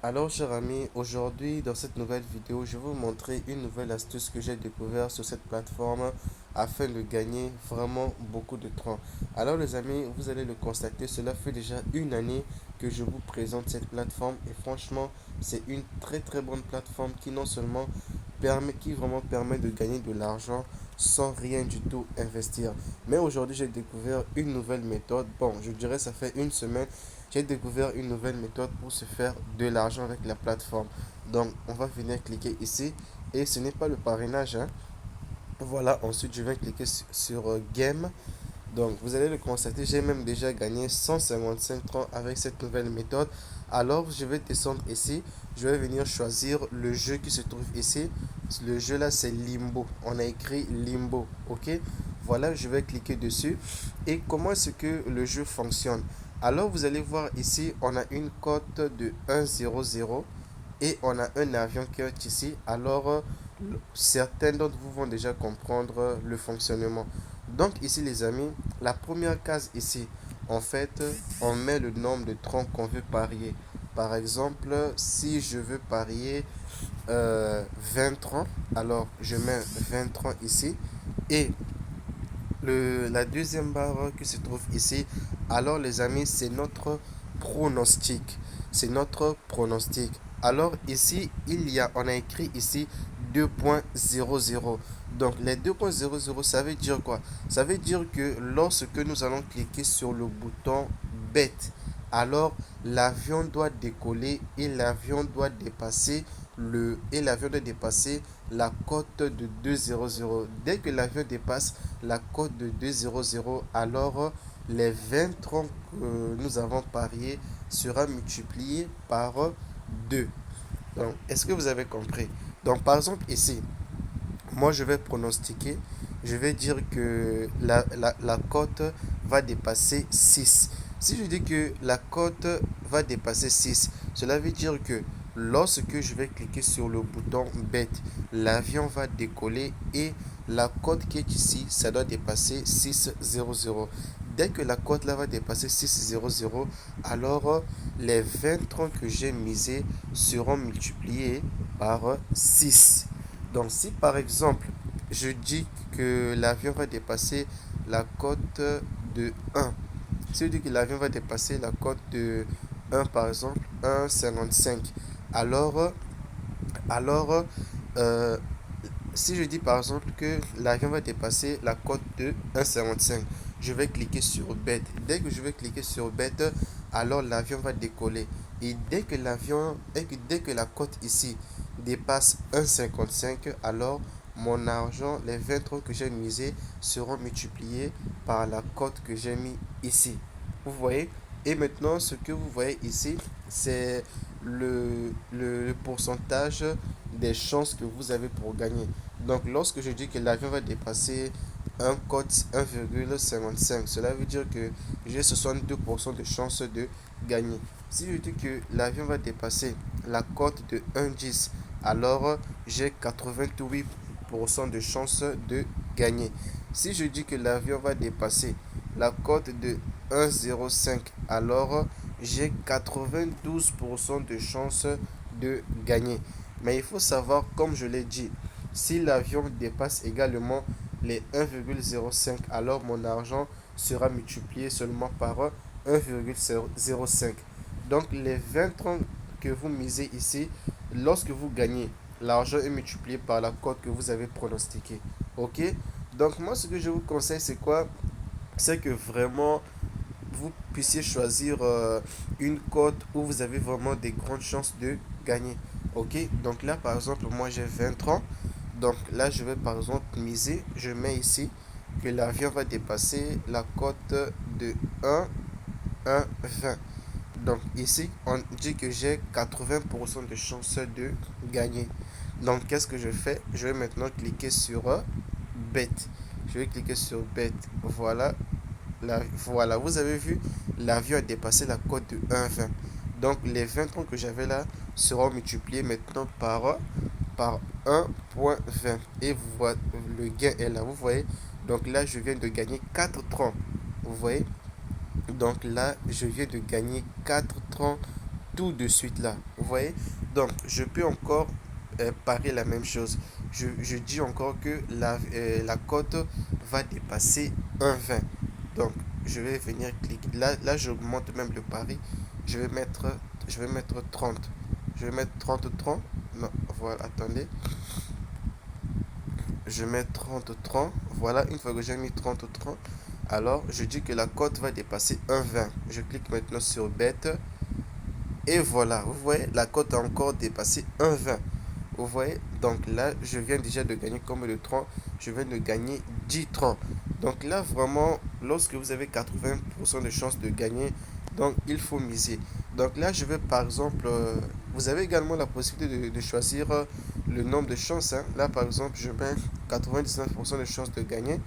Alors, chers amis, aujourd'hui, dans cette nouvelle vidéo, je vais vous montrer une nouvelle astuce que j'ai découverte sur cette plateforme afin de gagner vraiment beaucoup de temps. Alors, les amis, vous allez le constater, cela fait déjà une année que je vous présente cette plateforme et franchement, c'est une très très bonne plateforme qui non seulement qui vraiment permet de gagner de l'argent sans rien du tout investir. Mais aujourd'hui, j'ai découvert une nouvelle méthode. Bon, je dirais ça fait une semaine j'ai découvert une nouvelle méthode pour se faire de l'argent avec la plateforme. Donc, on va venir cliquer ici. Et ce n'est pas le parrainage, hein. Voilà, ensuite je vais cliquer sur Game. Donc, vous allez le constater, j'ai même déjà gagné 155 francs avec cette nouvelle méthode. Alors, je vais descendre ici. Je vais venir choisir le jeu qui se trouve ici. Le jeu là, c'est Limbo. On a écrit Limbo. OK? Voilà, je vais cliquer dessus. Et comment est-ce que le jeu fonctionne? Alors, vous allez voir ici, on a une cote de 1,00 et on a un avion qui est ici. Alors, certains d'entre vous vont déjà comprendre le fonctionnement. Donc ici les amis, la première case ici, en fait, on met le nombre de troncs qu'on veut parier. Par exemple, si je veux parier 20 troncs, alors je mets 20 troncs ici. Et la deuxième barre qui se trouve ici, alors les amis, c'est notre pronostic. C'est notre pronostic. Alors ici, on a écrit ici 2.00. Donc les 2.00, ça veut dire quoi? Ça veut dire que lorsque nous allons cliquer sur le bouton bet, alors l'avion doit décoller et l'avion doit dépasser la cote de 200. Dès que l'avion dépasse la cote de 200, alors les 20 troncs que nous avons pariés sera multiplié par 2. Donc, est-ce que vous avez compris? Donc, par exemple, ici, moi, je vais pronostiquer. Je vais dire que la cote va dépasser 6. Si je dis que la cote va dépasser 6, cela veut dire que lorsque je vais cliquer sur le bouton bet, l'avion va décoller et la cote qui est ici, ça doit dépasser 600. Dès que la cote là va dépasser 600, alors les 20 troncs que j'ai misés seront multipliés par 6. Donc si par exemple, je dis que l'avion va dépasser la cote de 1, si je dis que l'avion va dépasser la cote de 1 par exemple, 1,55, alors, alors euh, si je dis par exemple que l'avion va dépasser la cote de 1,55, je vais cliquer sur bet. Dès que je vais cliquer sur bet, alors l'avion va décoller. Et dès que la cote ici dépasse 1,55, alors mon argent, les 20 euros que j'ai misés seront multipliés par la cote que j'ai mis ici. Vous voyez? Et maintenant, ce que vous voyez ici, c'est le pourcentage des chances que vous avez pour gagner. Donc, lorsque je dis que l'avion va dépasser un code 1,55, cela veut dire que j'ai 62% de chances de gagner. Si je dis que l'avion va dépasser la cote de 1,10, alors j'ai 88% de chances de gagner. Si je dis que l'avion va dépasser la cote de 1,05, alors j'ai 92% de chances de gagner. Mais il faut savoir, comme je l'ai dit, si l'avion dépasse également les 1,05, alors mon argent sera multiplié seulement par 1,05. Donc les 20 francs que vous misez ici, lorsque vous gagnez, l'argent est multiplié par la cote que vous avez pronostiquée. Ok? Donc moi ce que je vous conseille c'est quoi? C'est que vraiment vous puissiez choisir une cote où vous avez vraiment des grandes chances de gagner. Ok, donc là par exemple, moi j'ai 20 ans. Donc là, je vais par exemple miser. Je mets ici que l'avion va dépasser la cote de 1,20. Donc ici, on dit que j'ai 80% de chances de gagner. Donc qu'est-ce que je fais? Je vais maintenant cliquer sur bet. Je vais cliquer sur bet. Voilà, voilà, vous avez vu, l'avion a dépassé la cote de 1,20. Donc les 20 points que j'avais là seront multipliés maintenant par 1,20. Et vous voyez, le gain est là, vous voyez. Donc là, je viens de gagner 4 troncs. Vous voyez. Donc là, je viens de gagner 4 troncs tout de suite là. Vous voyez? Donc, je peux encore parier la même chose. Je dis encore que la cote va dépasser 1,20. Donc, je vais venir cliquer. Là j'augmente même le pari. Je vais mettre, je vais mettre 30. Je vais mettre 30. Non, voilà, attendez. Je mets 30. Voilà, une fois que j'ai mis 30. Alors, je dis que la cote va dépasser 1,20. Je clique maintenant sur Bet. Et voilà, vous voyez, la cote a encore dépassé 1,20. Vous voyez, donc là, je viens déjà de gagner comme le tronc. Je viens de gagner 10 troncs. Donc là, vraiment, lorsque vous avez 80% de chances de gagner, donc il faut miser. Donc là, je vais par exemple, vous avez également la possibilité de choisir le nombre de chances, hein. Là, par exemple, je mets 99% de chances de gagner.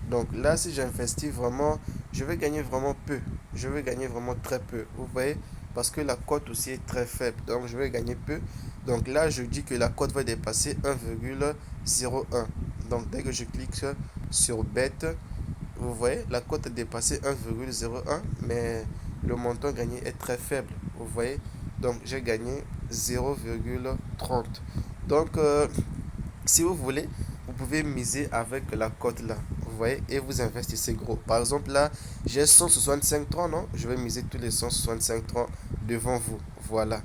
Donc là, si j'investis vraiment, je vais gagner vraiment peu. Je vais gagner vraiment très peu. Vous voyez, parce que la cote aussi est très faible. Donc je vais gagner peu. Donc là, je dis que la cote va dépasser 1,01. Donc dès que je clique sur Bet, vous voyez, la cote a dépassé 1,01, mais le montant gagné est très faible. Vous voyez, donc j'ai gagné 0,30. Donc, si vous voulez, vous pouvez miser avec la cote là. Vous voyez, et vous investissez gros. Par exemple, là, j'ai 165 francs, non? Je vais miser tous les 165 francs devant vous. Voilà.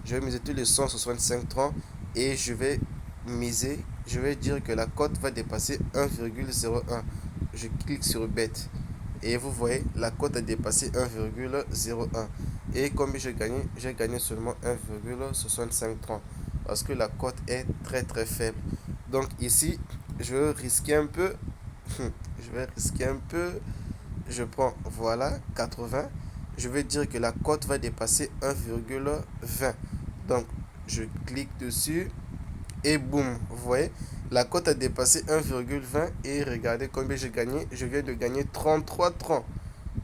Je vais miser tous les 165 francs et je vais miser. Je vais dire que la cote va dépasser 1,01. Je clique sur Bet. Et vous voyez, la cote a dépassé 1,01. Et comme j'ai gagné seulement 1,65 francs. Parce que la cote est très très faible. Donc ici, je vais risquer un peu. Je vais risquer un peu. Je prends, voilà, 80. Je vais dire que la cote va dépasser 1,20. Donc, je clique dessus et boum, vous voyez, la cote a dépassé 1,20 et regardez combien j'ai gagné. Je viens de gagner 33 francs.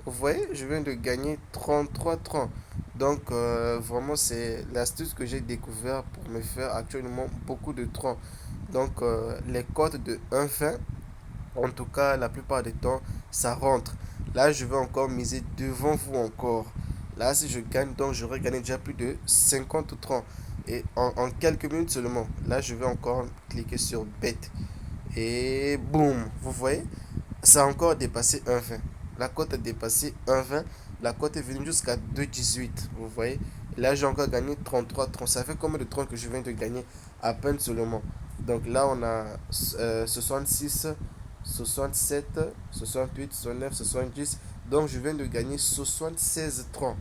Vous voyez, je viens de gagner 33 francs. Donc, vraiment, c'est l'astuce que j'ai découvert pour me faire actuellement beaucoup de francs. Donc, les cotes de 1,20, en tout cas, la plupart du temps, ça rentre. Là, je vais encore miser devant vous encore. Là, si je gagne, donc j'aurais gagné déjà plus de 50 francs. Et en quelques minutes seulement. Là, je vais encore cliquer sur Bet. Et boum, vous voyez, ça a encore dépassé 1,20. La cote a dépassé 1,20. La cote est venue jusqu'à 2,18. Vous voyez. Et là, j'ai encore gagné 33 francs. Ça fait combien de francs que je viens de gagner à peine seulement. Donc là, on a 66, 67, 68, 69, 70. Donc, je viens de gagner 76 francs.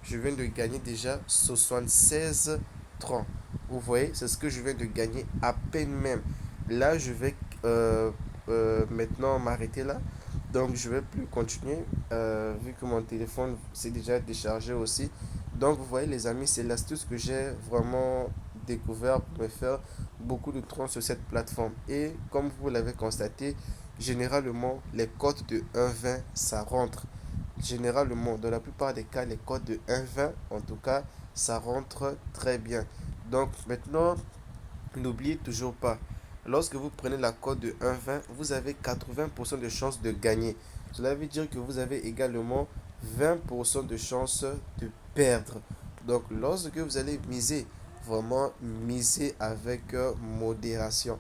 Je viens de gagner déjà 76 francs. Vous voyez, c'est ce que je viens de gagner à peine même. Là, je vais maintenant m'arrêter là. Donc, je vais plus continuer vu que mon téléphone s'est déjà déchargé aussi. Donc, vous voyez, les amis, c'est l'astuce que j'ai vraiment découvert pour me faire beaucoup de troncs sur cette plateforme. Et comme vous l'avez constaté, généralement, les cotes de 1,20, ça rentre. Généralement, dans la plupart des cas, les cotes de 1,20, en tout cas, ça rentre très bien. Donc, maintenant, n'oubliez toujours pas, lorsque vous prenez la cote de 1,20, vous avez 80% de chances de gagner. Cela veut dire que vous avez également 20% de chances de perdre. Donc, lorsque vous allez miser, vraiment miser avec modération.